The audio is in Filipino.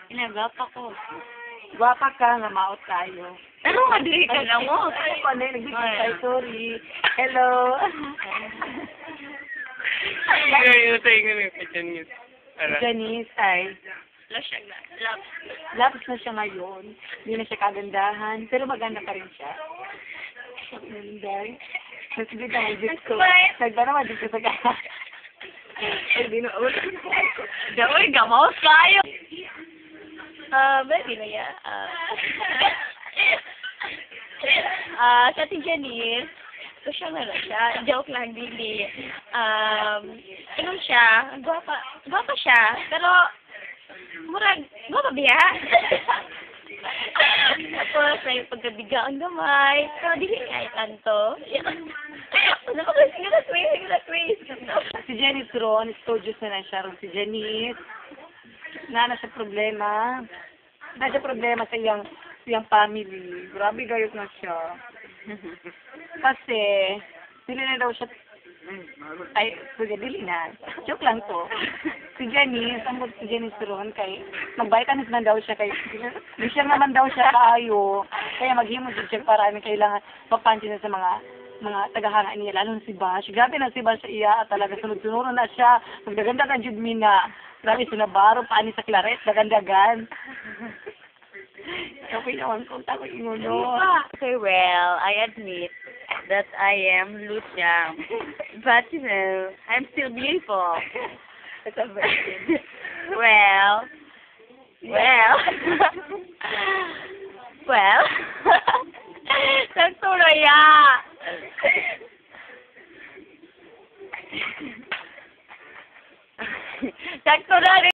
Inagapa ko. Gwapa ka, namaot tayo. Pero madali ka lang mo. Ay, paano yung nagbibigay tayo? Sorry. Hello. Janice, ay, Love siya na. Love. lapis na siya ngayon. Hindi na siya kagandahan, pero maganda pa rin siya. Maganda. Nasibig na mag-dip ko. Nagdara mag-dip ko sa kaya. Hindi na, Daoy, gamaw kayo. Baby na ya. Sa ti Janice, so siya nga siya. Joke lang, dili. Ano siya, gwapa siya. Pero, murag, gwapa biya. Tapos, may pagkabiga ang gamay. Pero, dili kaya kanto. Si Janice ron, studios na siya ron. Si Janice, na siya problema. Na siya problema sa iyang family. Grabe gayot na siya. Kasi, dili na daw siya, ay, sige, dili na. Joke lang to. Si Janice, ang si Janice ron, kay, magbaikan na daw siya, kay, di siya naman daw siya kaayo. Kaya maghimod siya para kailangan mapansin na sa mga tagahanga niya, lalo na si Bash. Grabe na si Bash sa iya, at talaga sunod-sunod na siya. Magdaganda ka, Judmina. Grabe, sunabaro, paani sa Claret, dagandagan. Okay naman kung takot yung ulo. Okay, well, I admit that I am Lucia. But, you know, I'm still beautiful. It's a virgin. Well, sakto na ya. Sakto na rin.